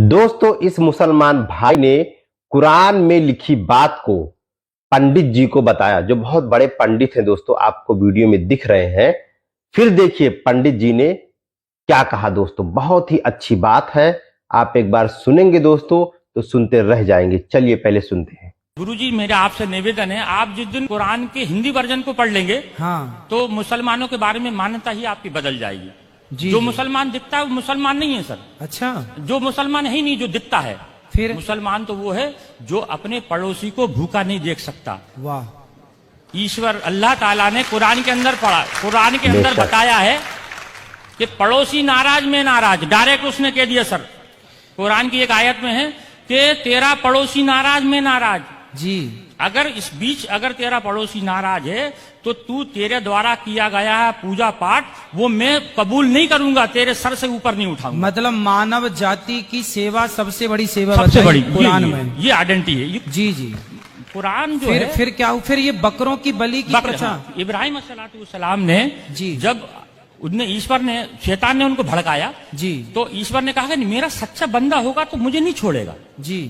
दोस्तों, इस मुसलमान भाई ने कुरान में लिखी बात को पंडित जी को बताया, जो बहुत बड़े पंडित हैं। दोस्तों, आपको वीडियो में दिख रहे हैं। फिर देखिए पंडित जी ने क्या कहा। दोस्तों, बहुत ही अच्छी बात है। आप एक बार सुनेंगे दोस्तों तो सुनते रह जाएंगे। चलिए पहले सुनते हैं। गुरुजी, मेरा आपसे निवेदन है, आप जिस दिन कुरान के हिंदी वर्जन को पढ़ लेंगे तो मुसलमानों के बारे में मान्यता ही आपकी बदल जाएगी। जो मुसलमान दिखता है वो मुसलमान नहीं है सर। अच्छा, जो मुसलमान है ही नहीं, जो दिखता है। फिर मुसलमान तो वो है जो अपने पड़ोसी को भूखा नहीं देख सकता। वाह। ईश्वर अल्लाह ताला ने कुरान के अंदर कुरान के अंदर बताया है कि पड़ोसी नाराज में नाराज, डायरेक्ट उसने कह दिया सर। कुरान की एक आयत में है कि तेरा पड़ोसी नाराज में नाराज जी। अगर इस बीच अगर तेरा पड़ोसी नाराज है तो तू तेरे द्वारा किया गया है पूजा पाठ वो मैं कबूल नहीं करूंगा, तेरे सर से ऊपर नहीं उठाऊंगा। मतलब मानव जाति की सेवा सबसे बड़ी सेवा सबसे बड़ी कुरान में ये आइडेंटिटी है। जी जी। कुरान जो फिर है फिर क्या, फिर ये बकरों की बलि की प्रथा। इब्राहिम अलैहिस्सलाम ने जी, जब उनने ईश्वर ने शैतान ने उनको भड़काया जी, तो ईश्वर ने कहा कि मेरा सच्चा बंदा होगा तो मुझे नहीं छोड़ेगा। जी।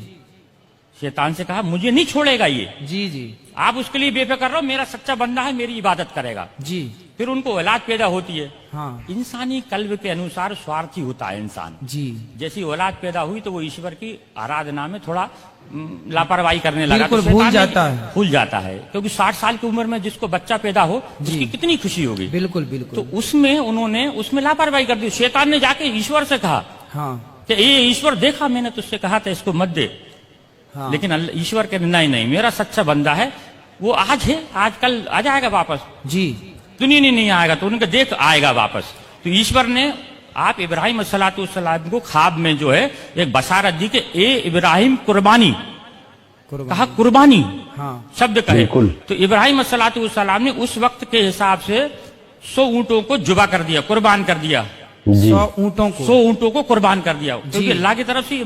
शैतान से कहा मुझे नहीं छोड़ेगा ये। जी जी। आप उसके लिए बेफिक्र रहो, मेरा सच्चा बंदा है, मेरी इबादत करेगा। जी। फिर उनको औलाद पैदा होती है। हाँ। इंसानी कल्ब के अनुसार स्वार्थी होता है इंसान। जी। जैसी औलाद पैदा हुई तो वो ईश्वर की आराधना में थोड़ा लापरवाही करने लगा, बिल्कुल भूल जाता है। क्योंकि 60 साल की उम्र में जिसको बच्चा पैदा हो उसकी कितनी खुशी होगी। बिल्कुल बिल्कुल। तो उसमें उन्होंने उसमें लापरवाही कर दी। शैतान ने जाके ईश्वर से कहा हाँ कि ये ईश्वर, देखा मैंने तुझसे कहा था इसको मत दे। हाँ। लेकिन ईश्वर के नहीं, मेरा सच्चा बंदा है, वो आज है, आज कल आ जाएगा वापस। जी। दुनिया नहीं आएगा तो उनके देख आएगा वापस। तो ईश्वर ने आप इब्राहिम अलैहिस्सलाम को ख्वाब में जो है एक बशारत दी कि ए इब्राहिम कुर्बानी कहा, कुर्बानी हाँ। शब्द कहे। तो इब्राहिम अलैहिस्सलाम ने उस वक्त के हिसाब से 100 ऊंटों को जुबा कर दिया, कुर्बान कर दिया। 100 ऊंटों को कुर्बान कर दिया, क्योंकि अल्लाह की तरफ से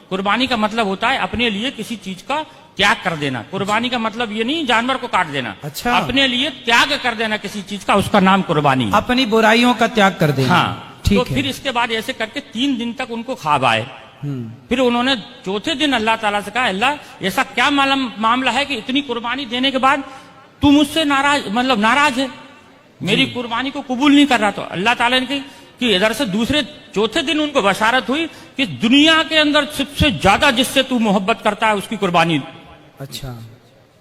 कुर्बानी का मतलब होता है अपने लिए किसी चीज का त्याग कर देना। कुर्बानी का मतलब ये नहीं जानवर को काट देना। अच्छा। अपने लिए त्याग कर देना किसी चीज का, उसका नाम कुर्बानी। अपनी बुराइयों का त्याग कर देना। हाँ, ठीक तो है। फिर इसके बाद ऐसे करके 3 दिन तक उनको ख्वाब आए। फिर उन्होंने चौथे दिन अल्लाह ताला से कहा, अल्लाह ऐसा क्या मामला है कि इतनी कुर्बानी देने के बाद तू मुझसे नाराज है, मेरी कुर्बानी को कबूल नहीं कर रहा। तो अल्लाह ताला ने कि इधर से चौथे दिन उनको बशारत हुई कि दुनिया के अंदर सबसे ज्यादा जिससे तू मोहब्बत करता है उसकी कुर्बानी। अच्छा।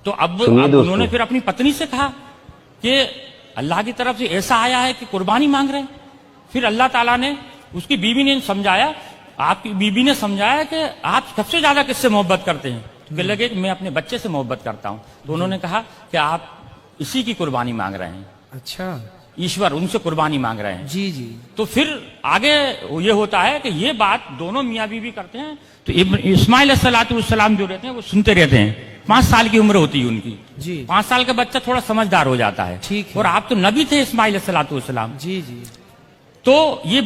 तो अब उन्होंने फिर अपनी पत्नी से कहा कि अल्लाह की तरफ से ऐसा आया है कि कुर्बानी मांग रहे हैं। फिर अल्लाह ताला ने उसकी बीवी ने समझाया, आपकी बीवी ने समझाया कि आप सबसे ज्यादा किससे मोहब्बत करते हैं। तो कहने लगे कि मैं अपने बच्चे से मोहब्बत करता हूं। तो उन्होंने कहा कि आप इसी की कुर्बानी मांग रहे हैं। अच्छा। ईश्वर उनसे कुर्बानी मांग रहे हैं। जी जी। तो फिर आगे ये होता है कि ये बात दोनों मियाँ बीवी करते हैं। तो इस्माइल अलैहिस्सलाम जो रहते हैं वो सुनते रहते हैं। 5 साल की उम्र होती है उनकी जी। 5 साल का बच्चा थोड़ा समझदार हो जाता है। ठीक है। और आप तो नबी थे इस्माइल अलैहिस्सलाम। जी जी। तो ये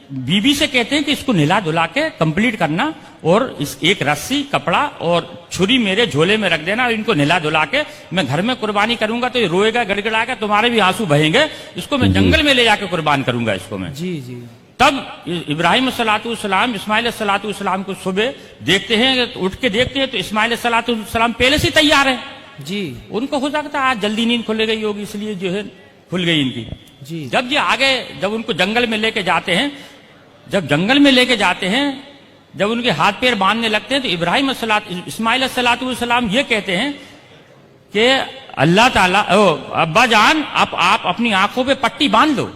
बीवी से कहते हैं कि इसको नहला धुला के कंप्लीट करना और इस एक रस्सी कपड़ा और छुरी मेरे झोले में रख देना और इनको नहला धुला के मैं घर में कुर्बानी करूंगा तो ये रोएगा, गड़गड़ाएगा, तुम्हारे भी आंसू बहेंगे, इसको मैं जंगल में ले जाके कुर्बान करूंगा इसको मैं। जी जी। तब इब्राहिम अलैहिस्सलाम इस्माइल अलैहिस्सलाम को सुबह देखते हैं, उठ के देखते हैं तो इस्माइल अलैहिस्सलाम पहले से तैयार है। जी। उनको हो सकता है आज जल्दी नींद खुल गई होगी, इसलिए जो है खुल गई इनकी। जी। जब ये आगे जब उनको जंगल में लेके जाते हैं, जब उनके हाथ पैर बांधने लगते हैं तो इस्माइल अलैहिस्सलाम ये कहते हैं कि अल्लाह ताला, अब्बा जान आप अपनी आंखों पे पट्टी बांध दो।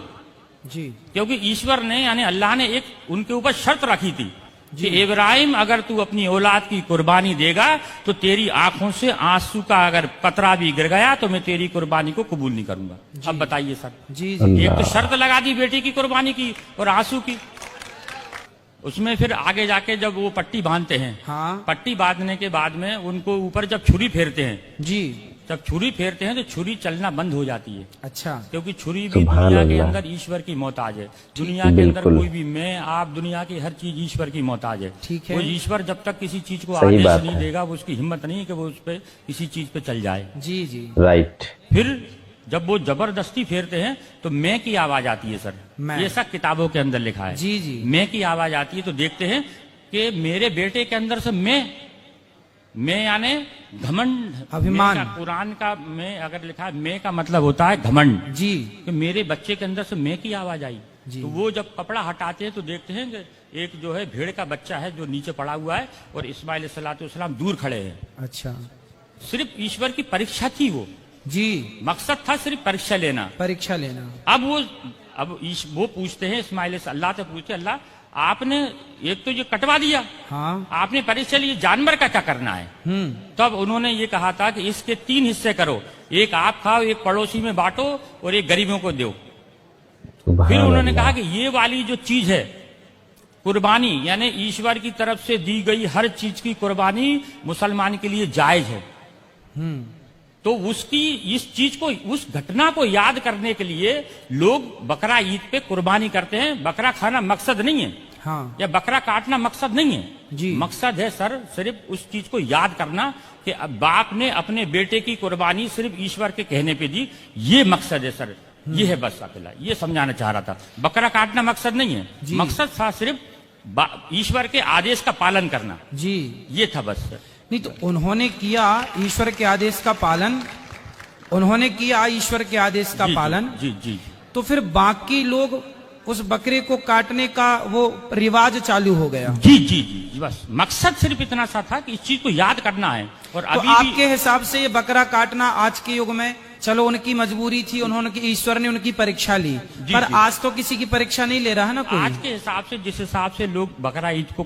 जी। क्योंकि ईश्वर ने यानी अल्लाह ने एक उनके ऊपर शर्त रखी थी कि इब्राहिम अगर तू अपनी औलाद की कुर्बानी देगा तो तेरी आंखों से आंसू का अगर कतरा भी गिर गया तो मैं तेरी कुर्बानी को कबूल नहीं करूंगा। अब बताइए सर। जी जी। एक तो शर्त लगा दी बेटी की कुर्बानी की और आंसू की। उसमें फिर आगे जाके जब वो पट्टी बांधते हैं, हाँ। पट्टी बांधने के बाद में उनको ऊपर जब छुरी फेरते हैं, जी, जब छुरी फेरते हैं तो छुरी चलना बंद हो जाती है। अच्छा। क्योंकि छुरी भी दुनिया के अंदर ईश्वर की मोहताज है। दुनिया के अंदर कोई भी, मैं आप, दुनिया की हर चीज ईश्वर की मोहताज है। ठीक है। वो ईश्वर जब तक किसी चीज को आदेश नहीं देगा वो उसकी हिम्मत नहीं कि वो उस पर किसी चीज पे चल जाए। जी जी। राइट। फिर जब वो जबरदस्ती फेरते हैं तो मैं की आवाज आती है सर। मैं। ये सब किताबों के अंदर लिखा है। जी जी। मैं की आवाज आती है तो देखते हैं कि मेरे बेटे के अंदर से मैं यानी घमंड, अभिमान। मैं का कुरान का मैं अगर लिखा है मैं का मतलब होता है घमंड, जी कि मेरे बच्चे के अंदर से मैं की आवाज आई। जी। तो वो जब कपड़ा हटाते हैं तो देखते हैं कि एक जो है भेड़ का बच्चा है जो नीचे पड़ा हुआ है और इस्माइल अलैहिस्सलाम दूर खड़े हैं। अच्छा सिर्फ ईश्वर की परीक्षा थी वो, जी, मकसद था सिर्फ परीक्षा लेना। परीक्षा लेना। अब वो पूछते हैं इस्माइल से, अल्लाह से पूछते, अल्लाह आपने एक तो ये कटवा दिया, हाँ। आपने परीक्षा ली, जानवर का क्या करना है? तब उन्होंने ये कहा था कि इसके 3 हिस्से करो, एक आप खाओ, एक पड़ोसी में बांटो और एक गरीबों को दो। फिर उन्होंने कहा कि ये वाली जो चीज है कुर्बानी, यानी ईश्वर की तरफ से दी गई हर चीज की कुर्बानी मुसलमान के लिए जायज है। तो उसकी इस चीज को, उस घटना को याद करने के लिए लोग बकरा ईद पे कुर्बानी करते हैं। बकरा खाना मकसद नहीं है, हाँ। या बकरा काटना मकसद नहीं है जी। मकसद है सर सिर्फ उस चीज को याद करना कि अब बाप ने अपने बेटे की कुर्बानी सिर्फ ईश्वर के कहने पे दी, ये मकसद है सर। ये है बस अकेला, ये समझाना चाह रहा था। बकरा काटना मकसद नहीं है, मकसद था सिर्फ ईश्वर के आदेश का पालन करना। जी, ये था बस सर। नहीं तो उन्होंने किया ईश्वर के आदेश का पालन, उन्होंने किया ईश्वर के आदेश का पालन। जी जी। तो फिर बाकी लोग उस बकरे को काटने का वो रिवाज चालू हो गया। जी जी जी, बस मकसद सिर्फ इतना सा था कि इस चीज को याद करना है। और तो अभी आपके हिसाब से ये बकरा काटना आज के युग में, चलो उनकी मजबूरी थी, उन्होंने ईश्वर ने उनकी परीक्षा ली, पर जी। आज तो किसी की परीक्षा नहीं ले रहा है ना कोई। आज के हिसाब से, जिस हिसाब से लोग बकरा ईद को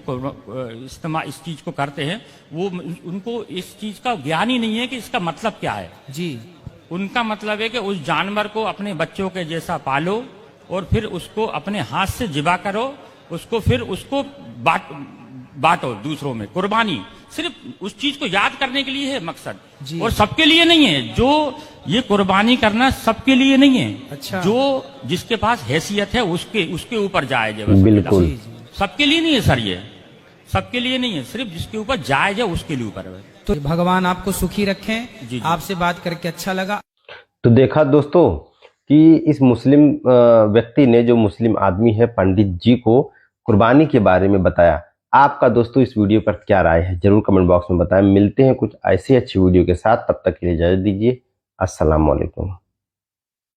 इस्तेमाल इस चीज को करते हैं, वो उनको इस चीज का ज्ञान ही नहीं है कि इसका मतलब क्या है। जी। उनका मतलब है कि उस जानवर को अपने बच्चों के जैसा पालो और फिर उसको अपने हाथ से जिबा करो, उसको फिर उसको बांटो दूसरों में। कुर्बानी सिर्फ उस चीज को याद करने के लिए है मकसद, और सबके लिए नहीं है। जो ये कुर्बानी करना सबके लिए नहीं है। अच्छा। जो जिसके पास हैसियत है उसके ऊपर जायज है। बिल्कुल। सबके लिए नहीं है सर, ये सबके लिए नहीं है, सिर्फ जिसके ऊपर जायज है उसके लिए ऊपर है। तो भगवान आपको सुखी रखें। जी। आपसे बात करके अच्छा लगा। तो देखा दोस्तों कि इस मुस्लिम व्यक्ति ने, जो मुस्लिम आदमी है, पंडित जी को कुर्बानी के बारे में बताया। आपका दोस्तों इस वीडियो पर क्या राय है जरूर कमेंट बॉक्स में बताएं। मिलते हैं कुछ ऐसी अच्छी वीडियो के साथ, तब तक के लिए इजाजत दीजिए। अस्सलाम वालेकुम।